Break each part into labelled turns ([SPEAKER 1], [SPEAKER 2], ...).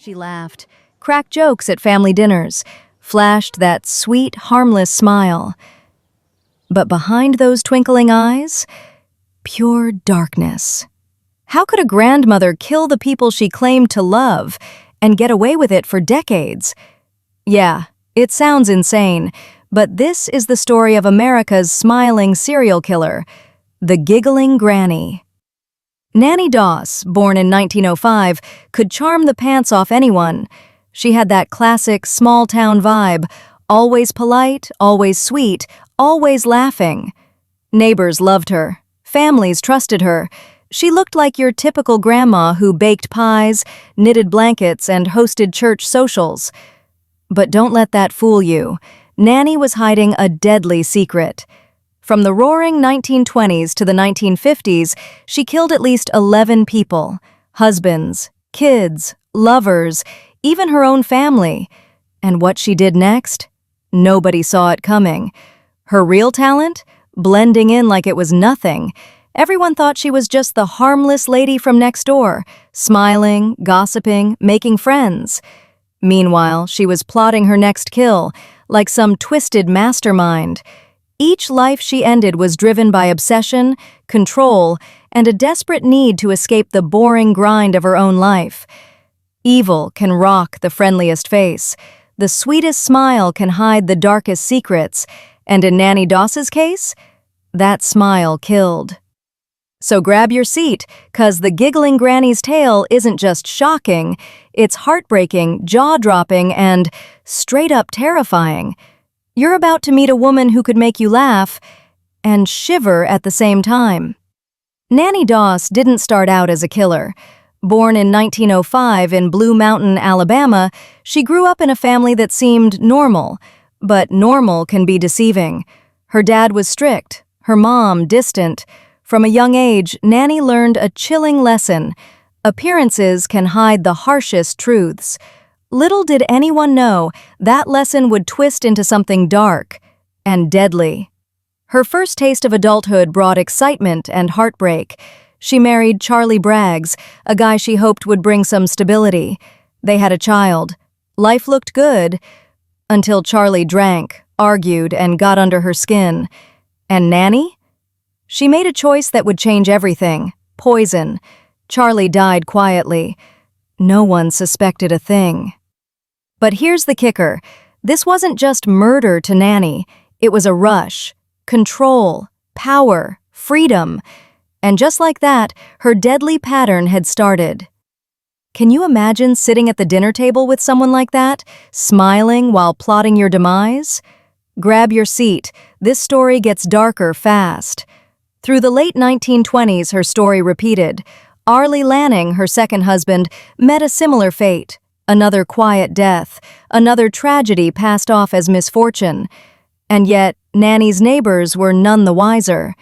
[SPEAKER 1] She laughed, cracked jokes at family dinners, flashed that sweet, harmless smile. But behind those twinkling eyes, pure darkness. How could a grandmother kill the people she claimed to love and get away with it for decades? Yeah, it sounds insane, but this is the story of America's smiling serial killer, the Giggling Granny. Nannie Doss, born in 1905, could charm the pants off anyone. She had that classic small-town vibe, always polite, always sweet, always laughing. Neighbors loved her. Families trusted her. She looked like your typical grandma who baked pies, knitted blankets, and hosted church socials. But don't let that fool you. Nannie was hiding a deadly secret. From the roaring 1920s to the 1950s, she killed at least 11 people, husbands, kids, lovers, even her own family. And what she did next? Nobody saw it coming. Her real talent? Blending in like it was nothing. Everyone thought she was just the harmless lady from next door, smiling, gossiping, making friends. Meanwhile, she was plotting her next kill, like some twisted mastermind. Each life she ended was driven by obsession, control, and a desperate need to escape the boring grind of her own life. Evil can rock the friendliest face. The sweetest smile can hide the darkest secrets. And in Nannie Doss's case, that smile killed. So grab your seat, 'cause the Giggling Granny's tale isn't just shocking, it's heartbreaking, jaw-dropping, and straight-up terrifying. You're about to meet a woman who could make you laugh and shiver at the same time. Nannie Doss didn't start out as a killer. Born in 1905 in Blue Mountain, Alabama, she grew up in a family that seemed normal, but normal can be deceiving. Her dad was strict, her mom distant. From a young age, Nannie learned a chilling lesson. Appearances can hide the harshest truths. Little did anyone know that lesson would twist into something dark and deadly. Her first taste of adulthood brought excitement and heartbreak. She married Charlie Braggs, a guy she hoped would bring some stability. They had a child. Life looked good until Charlie drank, argued, and got under her skin. And Nannie? She made a choice that would change everything. Poison. Charlie died quietly. No one suspected a thing. But here's the kicker. This wasn't just murder to Nannie. It was a rush. Control. Power. Freedom. And just like that, her deadly pattern had started. Can you imagine sitting at the dinner table with someone like that, smiling while plotting your demise? Grab your seat. This story gets darker fast. Through the late 1920s, her story repeated. Arlie Lanning, her second husband, met a similar fate. Another quiet death, another tragedy passed off as misfortune. And yet, Nannie's neighbors were none the wiser.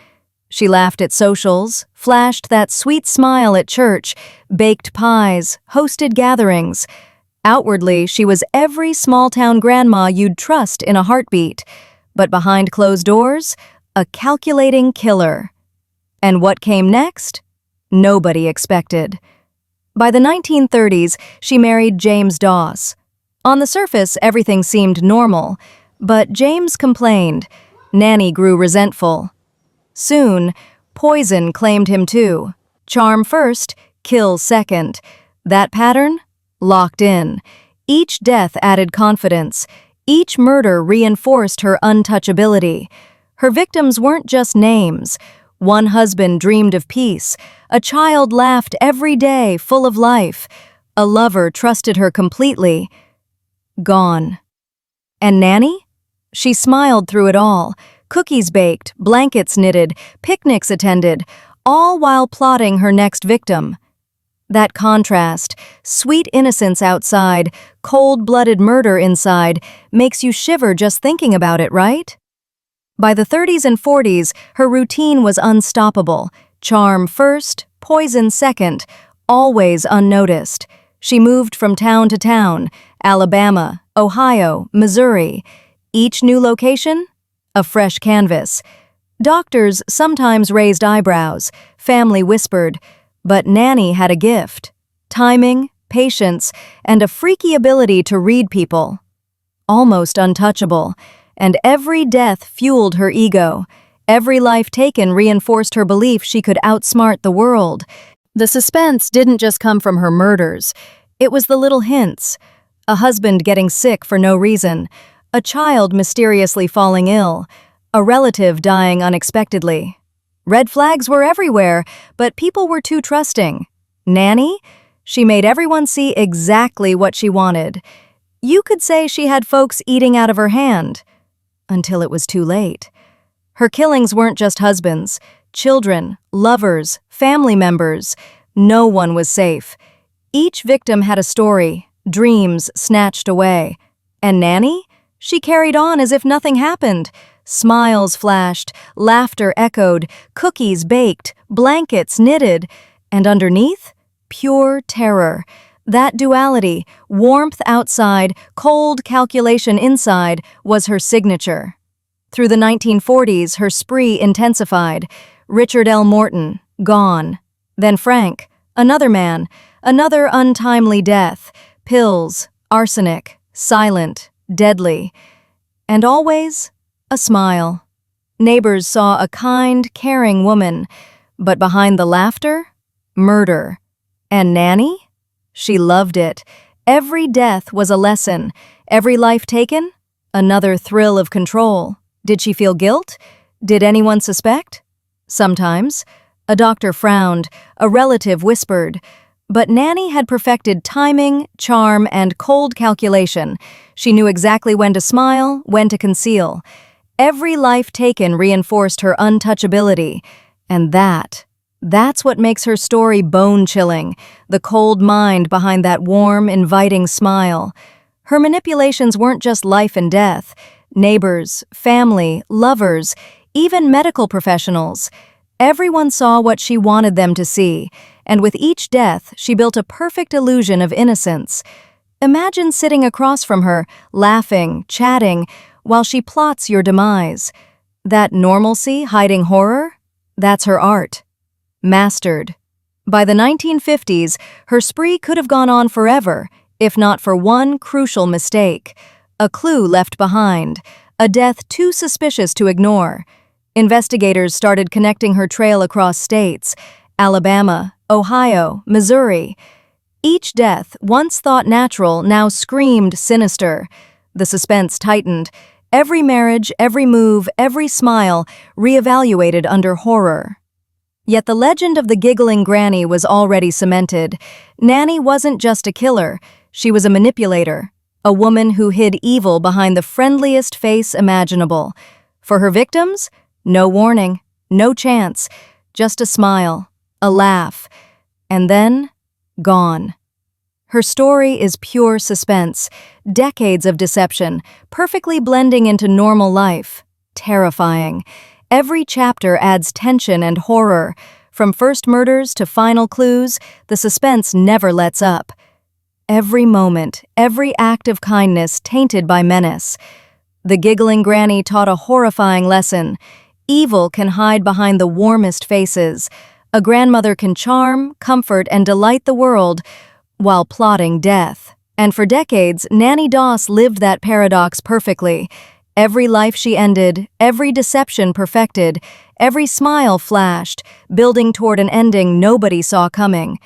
[SPEAKER 1] She laughed at socials, flashed that sweet smile at church, baked pies, hosted gatherings. Outwardly, she was every small-town grandma you'd trust in a heartbeat. But behind closed doors, a calculating killer. And what came next? Nobody expected. By the 1930s, she married James Doss. On the surface, everything seemed normal, but James complained. Nannie grew resentful. Soon, poison claimed him too. Charm first, kill second. That pattern? Locked in. Each death added confidence. Each murder reinforced her untouchability. Her victims weren't just names. One husband dreamed of peace. A child laughed every day, full of life. A lover trusted her completely. Gone. And Nannie? She smiled through it all. Cookies baked, blankets knitted, picnics attended, all while plotting her next victim. That contrast, sweet innocence outside, cold-blooded murder inside, makes you shiver just thinking about it, right? By the 30s and 40s, her routine was unstoppable. Charm first, poison second, always unnoticed. She moved from town to town, Alabama, Ohio, Missouri. Each new location? A fresh canvas. Doctors sometimes raised eyebrows, family whispered, but Nannie had a gift. Timing, patience, and a freaky ability to read people. Almost untouchable, and every death fueled her ego. Every life taken reinforced her belief she could outsmart the world. The suspense didn't just come from her murders. It was the little hints. A husband getting sick for no reason, a child mysteriously falling ill, a relative dying unexpectedly. Red flags were everywhere, but people were too trusting. Nannie? She made everyone see exactly what she wanted. You could say she had folks eating out of her hand. Until it was too late. Her killings weren't just husbands, children, lovers, family members. No one was safe. Each victim had a story, dreams snatched away. And Nannie? She carried on as if nothing happened. Smiles flashed, laughter echoed, cookies baked, blankets knitted, and underneath, pure terror. That duality, warmth outside, cold calculation inside, was her signature. Through the 1940s, her spree intensified. Richard L. Morton, gone. Then Frank, another man, another untimely death. Pills, arsenic, silent, deadly. And always, a smile. Neighbors saw a kind, caring woman, but behind the laughter, murder. And Nannie? She loved it. Every death was a lesson. Every life taken, another thrill of control. Did she feel guilt? Did anyone suspect? Sometimes. A doctor frowned, a relative whispered. But Nannie had perfected timing, charm, and cold calculation. She knew exactly when to smile, when to conceal. Every life taken reinforced her untouchability. And that's what makes her story bone-chilling, the cold mind behind that warm, inviting smile. Her manipulations weren't just life and death. Neighbors, family, lovers, even medical professionals. Everyone saw what she wanted them to see, and with each death, she built a perfect illusion of innocence. Imagine sitting across from her, laughing, chatting, while she plots your demise. That normalcy hiding horror? That's her art. Mastered. By the 1950s, her spree could have gone on forever, if not for one crucial mistake. A clue left behind, a death too suspicious to ignore. Investigators started connecting her trail across states, Alabama, Ohio, Missouri. Each death, once thought natural, now screamed sinister. The suspense tightened. Every marriage, every move, every smile, reevaluated under horror. Yet the legend of the Giggling Granny was already cemented. Nannie wasn't just a killer, she was a manipulator, a woman who hid evil behind the friendliest face imaginable. For her victims, no warning, no chance, just a smile, a laugh, and then, gone. Her story is pure suspense, decades of deception, perfectly blending into normal life. Terrifying. Every chapter adds tension and horror. From first murders to final clues, the suspense never lets up. Every moment, every act of kindness tainted by menace. The Giggling Granny taught a horrifying lesson. Evil can hide behind the warmest faces. A grandmother can charm, comfort, and delight the world while plotting death. And for decades, Nannie Doss lived that paradox perfectly. Every life she ended, every deception perfected, every smile flashed, building toward an ending nobody saw coming.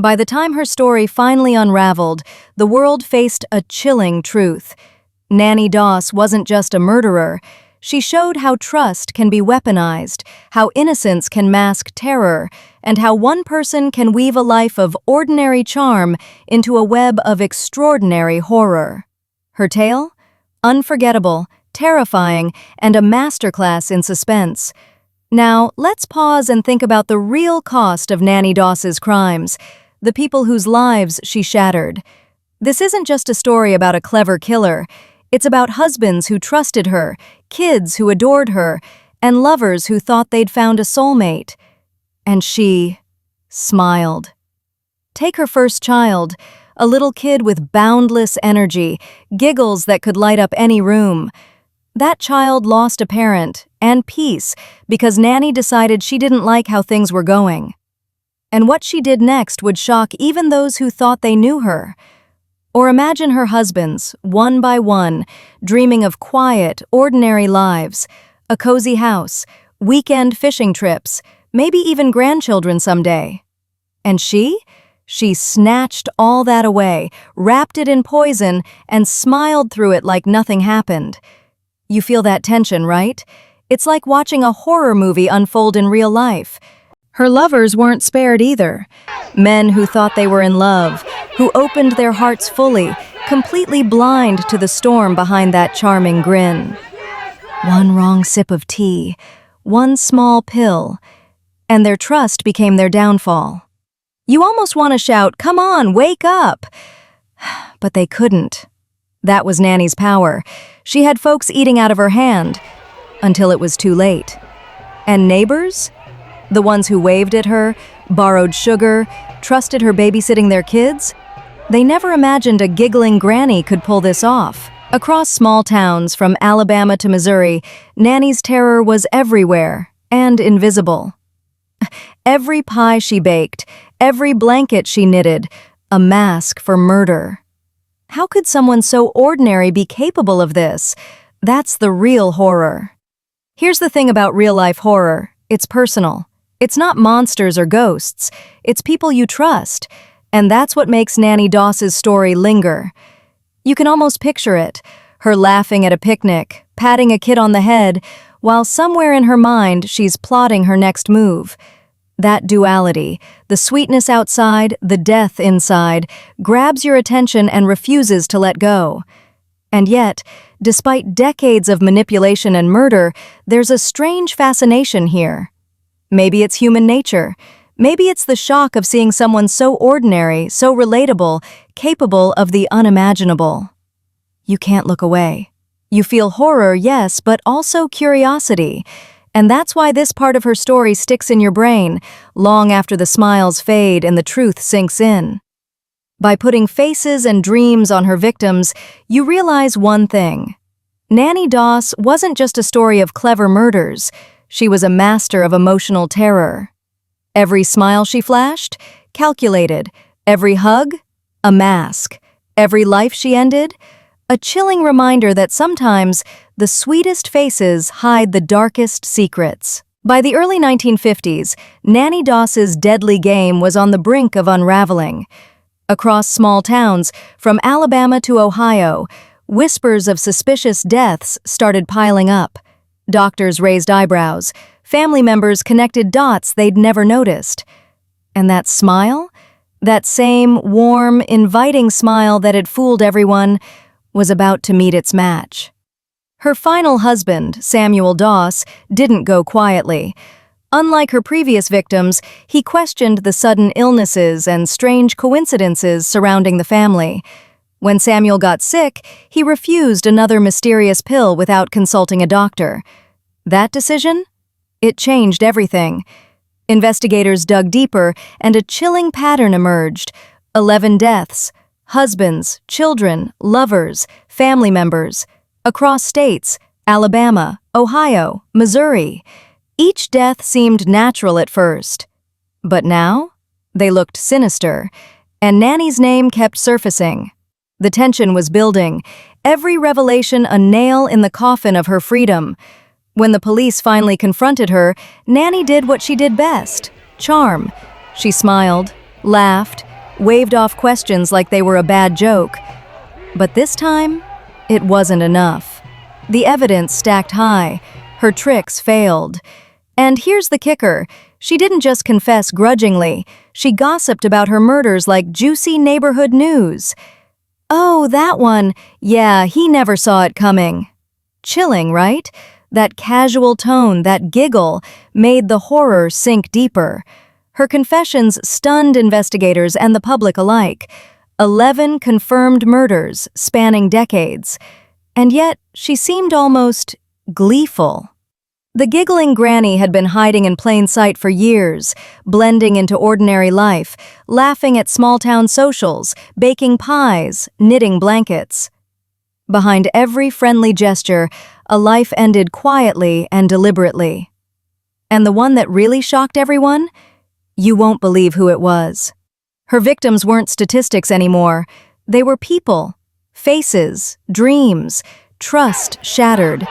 [SPEAKER 1] By the time her story finally unraveled, the world faced a chilling truth. Nannie Doss wasn't just a murderer. She showed how trust can be weaponized, how innocence can mask terror, and how one person can weave a life of ordinary charm into a web of extraordinary horror. Her tale? Unforgettable, terrifying, and a masterclass in suspense. Now, let's pause and think about the real cost of Nannie Doss's crimes, the people whose lives she shattered. This isn't just a story about a clever killer. It's about husbands who trusted her, kids who adored her, and lovers who thought they'd found a soulmate. And she smiled. Take her first child, a little kid with boundless energy, giggles that could light up any room. That child lost a parent and peace because Nannie decided she didn't like how things were going. And what she did next would shock even those who thought they knew her. Or imagine her husbands, one by one, dreaming of quiet, ordinary lives, a cozy house, weekend fishing trips, maybe even grandchildren someday. And she snatched all that away, wrapped it in poison, and smiled through it like nothing happened. You feel that tension, right? It's like watching a horror movie unfold in real life. Her lovers weren't spared either. Men who thought they were in love, who opened their hearts fully, completely blind to the storm behind that charming grin. One wrong sip of tea, one small pill, and their trust became their downfall. You almost want to shout, "Come on, wake up!" But they couldn't. That was Nannie's power. She had folks eating out of her hand, until it was too late. And neighbors? The ones who waved at her, borrowed sugar, trusted her babysitting their kids? They never imagined a giggling granny could pull this off. Across small towns, from Alabama to Missouri, Nannie's terror was everywhere, and invisible. Every pie she baked, every blanket she knitted, a mask for murder. How could someone so ordinary be capable of this? That's the real horror. Here's the thing about real-life horror. It's personal. It's not monsters or ghosts. It's people you trust. And that's what makes Nannie Doss's story linger. You can almost picture it. Her laughing at a picnic, patting a kid on the head, while somewhere in her mind she's plotting her next move. That duality, the sweetness outside, the death inside, grabs your attention and refuses to let go. And yet, despite decades of manipulation and murder, there's a strange fascination here. Maybe it's human nature. Maybe it's the shock of seeing someone so ordinary, so relatable, capable of the unimaginable. You can't look away. You feel horror, yes, but also curiosity. And that's why this part of her story sticks in your brain, long after the smiles fade and the truth sinks in. By putting faces and dreams on her victims, you realize one thing. Nannie Doss wasn't just a story of clever murders. She was a master of emotional terror. Every smile she flashed, calculated. Every hug, a mask. Every life she ended, a chilling reminder that sometimes the sweetest faces hide the darkest secrets. By the early 1950s, Nannie Doss's deadly game was on the brink of unraveling. Across small towns, from Alabama to Ohio, whispers of suspicious deaths started piling up. Doctors raised eyebrows. Family members connected dots they'd never noticed. And that smile? That same warm, inviting smile that had fooled everyone was about to meet its match. Her final husband, Samuel Doss, didn't go quietly. Unlike her previous victims, he questioned the sudden illnesses and strange coincidences surrounding the family. When Samuel got sick, he refused another mysterious pill without consulting a doctor. That decision? It changed everything. Investigators dug deeper, and a chilling pattern emerged. 11 deaths. Husbands, children, lovers, family members. Across states, Alabama, Ohio, Missouri. Each death seemed natural at first. But now, they looked sinister, and Nannie's name kept surfacing. The tension was building, every revelation a nail in the coffin of her freedom. When the police finally confronted her, Nannie did what she did best: charm. She smiled, laughed, waved off questions like they were a bad joke. But this time, it wasn't enough. The evidence stacked high. Her tricks failed. And here's the kicker. She didn't just confess grudgingly. She gossiped about her murders like juicy neighborhood news. "Oh, that one. Yeah, he never saw it coming." Chilling, right? That casual tone, that giggle, made the horror sink deeper. Her confessions stunned investigators and the public alike. 11 confirmed murders spanning decades. And yet, she seemed almost gleeful. The giggling granny had been hiding in plain sight for years, blending into ordinary life, laughing at small-town socials, baking pies, knitting blankets. Behind every friendly gesture, a life ended quietly and deliberately. And the one that really shocked everyone? You won't believe who it was. Her victims weren't statistics anymore. They were people, faces, dreams, trust shattered.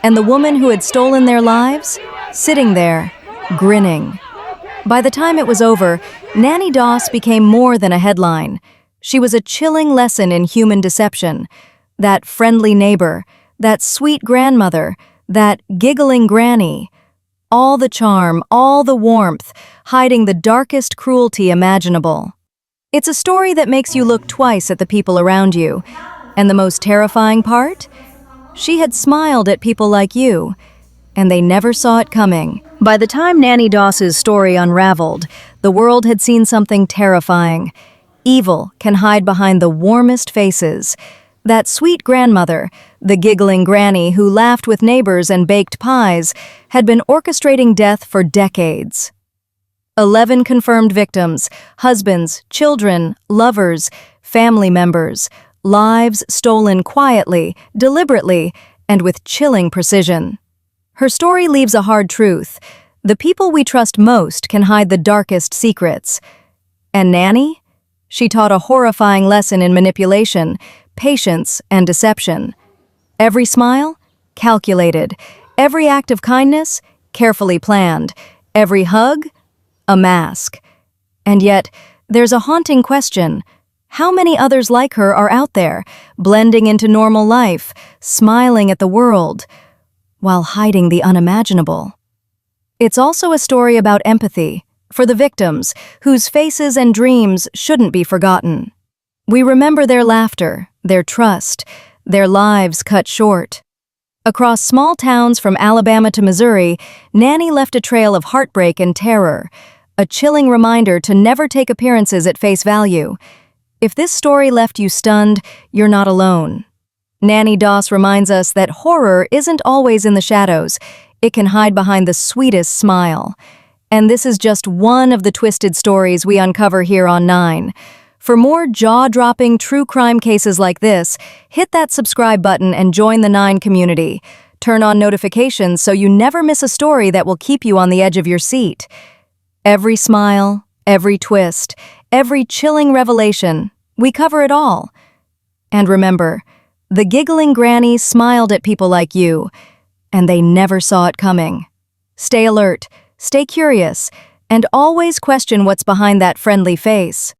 [SPEAKER 1] And the woman who had stolen their lives, sitting there, grinning. By the time it was over, Nannie Doss became more than a headline. She was a chilling lesson in human deception. That friendly neighbor, that sweet grandmother, that giggling granny. All the charm, all the warmth, hiding the darkest cruelty imaginable. It's a story that makes you look twice at the people around you. And the most terrifying part? She had smiled at people like you, and they never saw it coming. By the time Nannie Doss's story unraveled, the world had seen something terrifying. Evil can hide behind the warmest faces. That sweet grandmother, the giggling granny who laughed with neighbors and baked pies, had been orchestrating death for decades. 11 confirmed victims, husbands, children, lovers, family members, lives stolen quietly, deliberately, and with chilling precision. Her story leaves a hard truth. The people we trust most can hide the darkest secrets. And Nannie? She taught a horrifying lesson in manipulation, patience, and deception. Every smile? Calculated. Every act of kindness? Carefully planned. Every hug? A mask. And yet, there's a haunting question. How many others like her are out there, blending into normal life, smiling at the world, while hiding the unimaginable? It's also a story about empathy, for the victims, whose faces and dreams shouldn't be forgotten. We remember their laughter, their trust, their lives cut short. Across small towns from Alabama to Missouri, Nannie left a trail of heartbreak and terror, a chilling reminder to never take appearances at face value. If this story left you stunned, you're not alone. Nannie Doss reminds us that horror isn't always in the shadows. It can hide behind the sweetest smile. And this is just one of the twisted stories we uncover here on 9. For more jaw-dropping true crime cases like this, hit that subscribe button and join the 9 community. Turn on notifications so you never miss a story that will keep you on the edge of your seat. Every smile, every twist, every chilling revelation, we cover it all. And remember, the giggling granny smiled at people like you, and they never saw it coming. Stay alert, stay curious, and always question what's behind that friendly face.